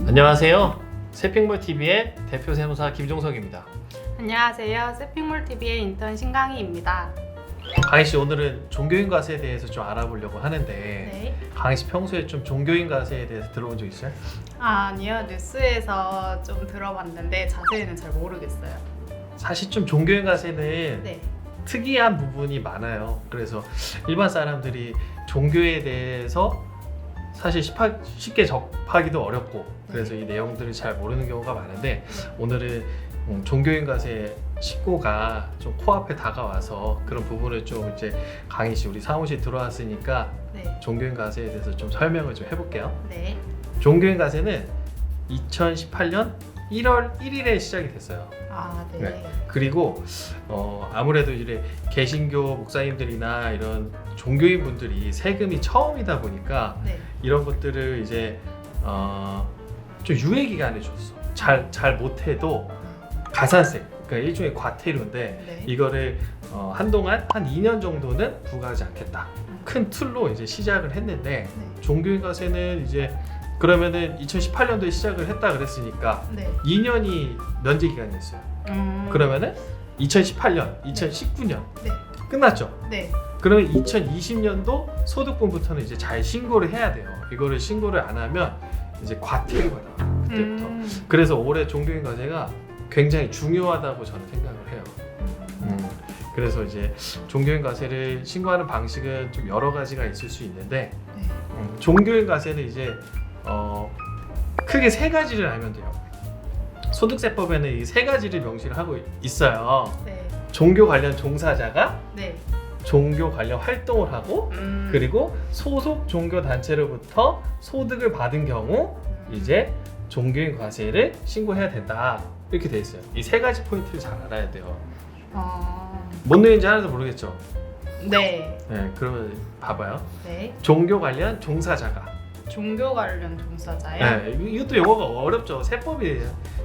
안녕하세요. 세핑몰TV의 대표 세무사 김종석입니다. 안녕하세요. 세핑몰TV의 인턴 신강희입니다. 강희씨, 오늘은 종교인 과세에 대해서 좀 알아보려고 하는데 네. 강희씨 평소에 좀 종교인 과세에 대해서 들어본 적 있어요? 아니요. 뉴스에서 좀 들어봤는데 자세히는 잘 모르겠어요. 사실 좀 종교인 과세는 네. 특이한 부분이 많아요. 그래서 일반 사람들이 종교에 대해서 사실 쉽게 접하기도 어렵고 그래서 이 내용들을 잘 모르는 경우가 많은데 오늘은 종교인 과세 신고가 좀 코앞에 다가와서 그런 부분을 좀 이제 강희 씨 우리 사무실 들어왔으니까 네. 종교인 과세에 대해서 좀 설명을 좀 해볼게요. 네. 종교인 과세는 2018년 1월 1일에 시작이 됐어요. 아, 네. 네. 그리고 아무래도 이제 개신교 목사님들이나 이런 종교인 분들이 세금이 처음이다 보니까 네. 이런 것들을 이제 좀 유예 기간을 줬어. 잘 못해도 가산세, 그러니까 일종의 과태료인데 네. 이거를 한동안 한 2년 정도는 부과하지 않겠다. 큰 틀로 이제 시작을 했는데 네. 종교인 과세는 이제 그러면은 2018년도에 시작을 했다 그랬으니까 네. 2년이 면제 기간이 있어요. 그러면은 2018년, 2019년 네. 끝났죠. 네. 그러면 2020년도 소득분부터는 이제 잘 신고를 해야 돼요. 이거를 신고를 안 하면 이제 과태료가 나와요. 그때부터. 그래서 올해 종교인 과세가 굉장히 중요하다고 저는 생각을 해요. 그래서 이제 종교인 과세를 신고하는 방식은 좀 여러 가지가 있을 수 있는데 네. 종교인 과세는 이제 크게 세 가지를 알면 돼요. 소득세법에는 이 세 가지를 명시를 하고 있어요. 네. 종교 관련 종사자가 네. 종교 관련 활동을 하고 그리고 소속 종교 단체로부터 소득을 받은 경우 이제 종교인 과세를 신고해야 된다. 이렇게 돼 있어요. 이 세 가지 포인트를 잘 알아야 돼요. 뭔 내용인지 하나도 모르겠죠? 네. 네, 그러면 봐봐요. 네. 종교 관련 종사자가. 종교 관련 종사자요? 네, 이것도 영어가 어렵죠. 세법이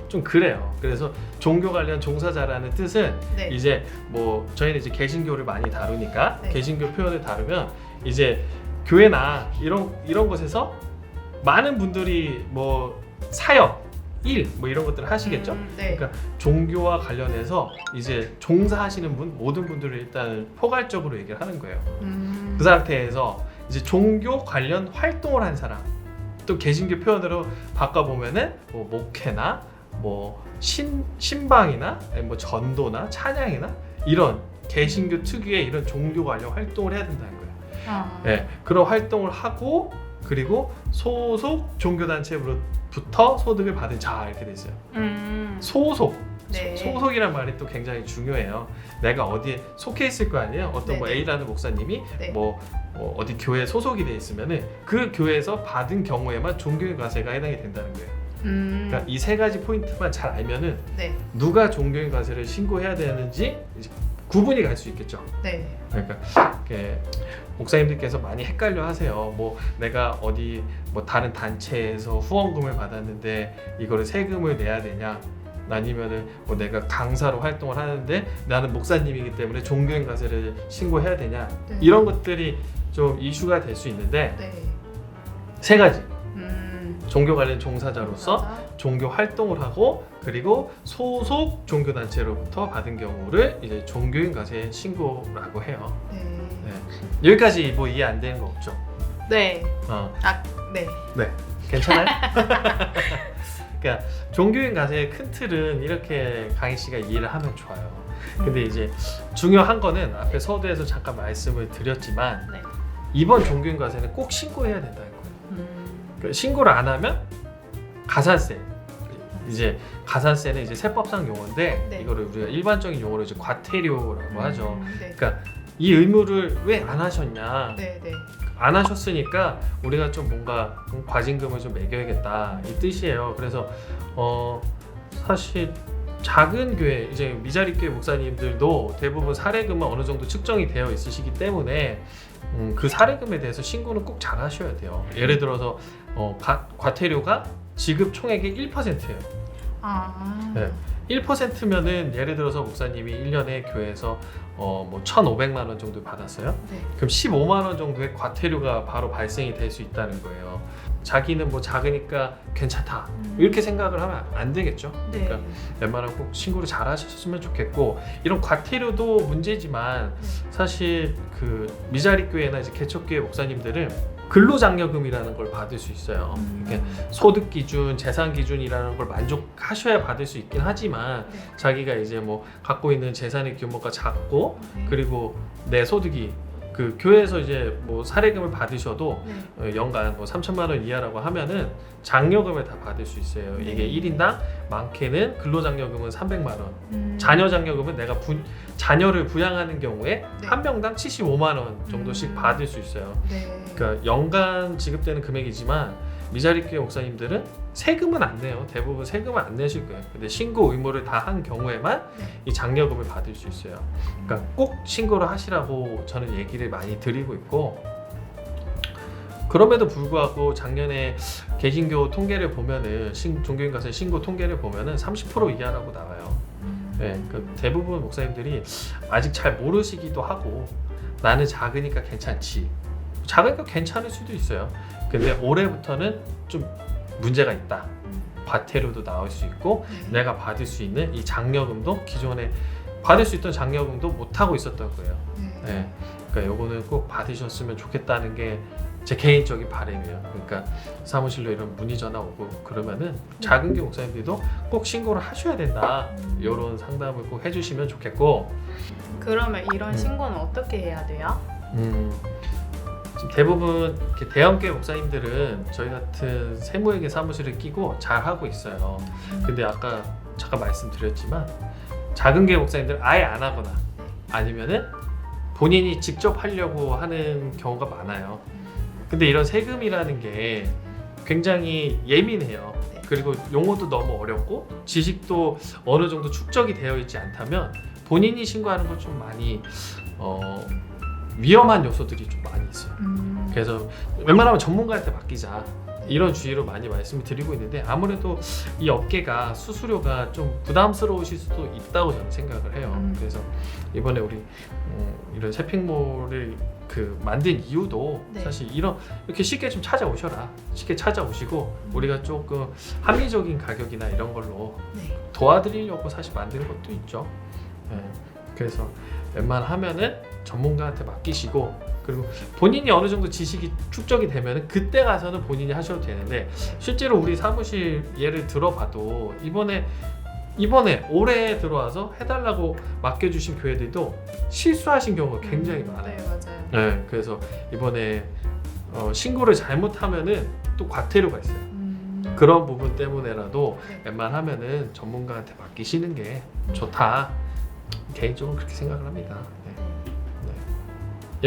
좀 그래요. 그래서 종교 관련 종사자라는 뜻은 네. 이제 뭐 저희는 이제 개신교를 많이 다루니까 네. 개신교 표현을 다루면 이제 교회나 이런 곳에서 많은 분들이 뭐 사역, 일 뭐 이런 것들을 하시겠죠. 네. 그러니까 종교와 관련해서 이제 종사하시는 분 모든 분들을 일단 포괄적으로 얘기를 하는 거예요. 그 상태에서 이제 종교 관련 활동을 한 사람, 또 개신교 표현으로 바꿔보면은 뭐 목회나 뭐 신방이나 뭐 전도나 찬양이나 이런 개신교 특유의 이런 종교 관련 활동을 해야 된다는 거예요. 네, 그런 활동을 하고 그리고 소속 종교단체로부터 소득을 받은 자 이렇게 돼 있어요. 소속. 네. 소속이란 말이 또 굉장히 중요해요. 내가 어디에 속해 있을 거 아니에요. 어떤 뭐 네네. A라는 목사님이 네. 뭐 어디 교회에 소속이 돼 있으면은 그 교회에서 받은 경우에만 종교인 과세가 해당이 된다는 거예요. 그러니까 이 세 가지 포인트만 잘 알면은 네. 누가 종교인 과세를 신고해야 되는지 이제 구분이 갈 수 있겠죠. 네. 그러니까 이렇게 목사님들께서 많이 헷갈려 하세요. 뭐 내가 어디 뭐 다른 단체에서 후원금을 받았는데 이거를 세금을 내야 되냐? 아니면은 뭐 내가 강사로 활동을 하는데 나는 목사님이기 때문에 종교인 과세를 신고해야 되냐? 네. 이런 것들이 좀 이슈가 될 수 있는데 네. 세 가지. 종교 관련 종사자로서 종사자. 종교 활동을 하고 그리고 소속 종교 단체로부터 받은 경우를 이제 종교인 과세 신고라고 해요. 네. 네. 여기까지 뭐 이해 안 되는 거 없죠? 네. 네. 네. 괜찮아요? 그러니까 종교인 과세의 큰 틀은 이렇게 강희 씨가 이해를 하면 좋아요. 근데 이제 중요한 거는 앞에 서두에서 잠깐 말씀을 드렸지만 네. 이번 종교인 과세는 꼭 신고해야 된다는 거예요. 그러니까 신고를 안 하면 가산세. 이제 가산세는 이제 세법상 용어인데 네. 이거를 우리가 일반적인 용어로 이제 과태료라고 하죠. 네. 그러니까 이 의무를 왜 안 하셨냐? 네. 네. 안 하셨으니까 우리가 좀 뭔가 과징금을 좀 매겨야겠다 이 뜻이에요. 그래서 사실 작은 교회 이제 미자립 교회 목사님들도 대부분 사례금은 어느 정도 측정이 되어 있으시기 때문에 그 사례금에 대해서 신고는 꼭 잘 하셔야 돼요. 예를 들어서 과태료가 지급 총액의 1%예요. 네. 1%면은 예를 들어서 목사님이 1년에 교회에서 뭐 1,500만 원 정도 받았어요. 네. 그럼 15만 원 정도의 과태료가 바로 발생이 될 수 있다는 거예요. 자기는 뭐 작으니까 괜찮다 이렇게 생각을 하면 안 되겠죠. 네. 그러니까 웬만하면 꼭 신고를 잘 하셨으면 좋겠고, 이런 과태료도 문제지만 사실 그 미자립교회나 이제 개척교회 목사님들은 근로장려금이라는 걸 받을 수 있어요. 그러니까 소득 기준, 재산 기준이라는 걸 만족하셔야 받을 수 있긴 하지만 네. 자기가 이제 뭐 갖고 있는 재산의 규모가 작고 그리고 내 소득이 그 교회에서 이제 뭐 사례금을 받으셔도 네. 연간 뭐 3천만 원 이하라고 하면은 장려금을 다 받을 수 있어요. 이게 1인당 많게는 근로장려금은 300만 원, 자녀장려금은 내가 자녀를 부양하는 경우에 네. 한 명당 75만 원 정도씩 받을 수 있어요. 네. 그러니까 연간 지급되는 금액이지만 미자립교회 목사님들은 세금은 안 내요. 대부분 세금은 안 내실 거예요. 근데 신고 의무를 다 한 경우에만 네. 이 장려금을 받을 수 있어요. 그러니까 꼭 신고를 하시라고 저는 얘기를 많이 드리고 있고, 그럼에도 불구하고 작년에 개신교 통계를 보면은 종교인 가서 신고 통계를 보면은 30% 이하라고 나와요. 네, 그러니까 대부분 목사님들이 아직 잘 모르시기도 하고, 나는 작으니까 괜찮지. 작으니까 괜찮을 수도 있어요. 근데 올해부터는 좀 문제가 있다. 과태료도 나올 수 있고 내가 받을 수 있는 이 장려금도 기존에 받을 수 있던 장려금도 못 하고 있었던 거예요. 네. 그러니까 요거는 꼭 받으셨으면 좋겠다는 게 제 개인적인 바람이에요. 그러니까 사무실로 이런 문의 전화 오고 그러면은 작은 교회 목사님들도 꼭 신고를 하셔야 된다. 이런 상담을 꼭 해주시면 좋겠고. 그러면 이런 신고는 어떻게 해야 돼요? 지금 대부분 이렇게 대형교회 목사님들은 저희 같은 세무회계 사무실을 끼고 잘 하고 있어요. 근데 아까 잠깐 말씀드렸지만 작은 교회 목사님들은 아예 안 하거나 아니면은 본인이 직접 하려고 하는 경우가 많아요. 근데 이런 세금이라는 게 굉장히 예민해요. 그리고 용어도 너무 어렵고 지식도 어느 정도 축적이 되어 있지 않다면 본인이 신고하는 건 좀 많이 위험한 요소들이 좀 많이 있어요. 그래서 웬만하면 전문가한테 맡기자 이런 주의로 많이 말씀을 드리고 있는데, 아무래도 이 업계가 수수료가 좀 부담스러우실 수도 있다고 저는 생각을 해요. 그래서 이번에 우리 이런 세핑몰을 만든 이유도 네. 사실 이렇게 쉽게 좀 찾아오셔라, 쉽게 찾아오시고 우리가 조금 합리적인 가격이나 이런 걸로 네. 도와드리려고 사실 만드는 것도 있죠. 네. 그래서 웬만하면은 전문가한테 맡기시고, 그리고 본인이 어느 정도 지식이 축적이 되면 그때 가서는 본인이 하셔도 되는데, 실제로 우리 사무실 예를 들어봐도 이번에 올해 들어와서 해달라고 맡겨주신 교회들도 실수하신 경우가 굉장히 많아요. 네, 맞아요. 네, 그래서 이번에 신고를 잘못하면은 또 과태료가 있어요. 그런 부분 때문에라도 네. 웬만하면은 전문가한테 맡기시는 게 좋다. 개인적으로 그렇게 생각을 합니다. 네.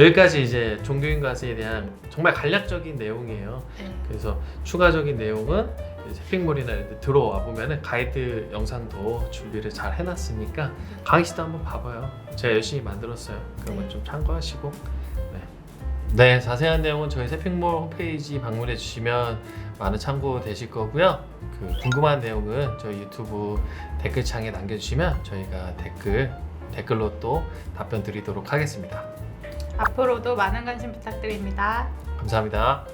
여기까지 이제 종교인 과세에 대한 정말 간략적인 내용이에요. 그래서 추가적인 내용은 세핑몰이나 이런 데 들어와 보면은 가이드 영상도 준비를 잘 해놨으니까 강의시도 한번 봐봐요. 제가 열심히 만들었어요. 그런 걸 좀 참고하시고. 네, 자세한 내용은 저희 세핑몰 홈페이지 방문해 주시면 많은 참고 되실 거고요. 궁금한 내용은 저희 유튜브 댓글창에 남겨주시면 저희가 댓글로 또 답변 드리도록 하겠습니다. 앞으로도 많은 관심 부탁드립니다. 감사합니다.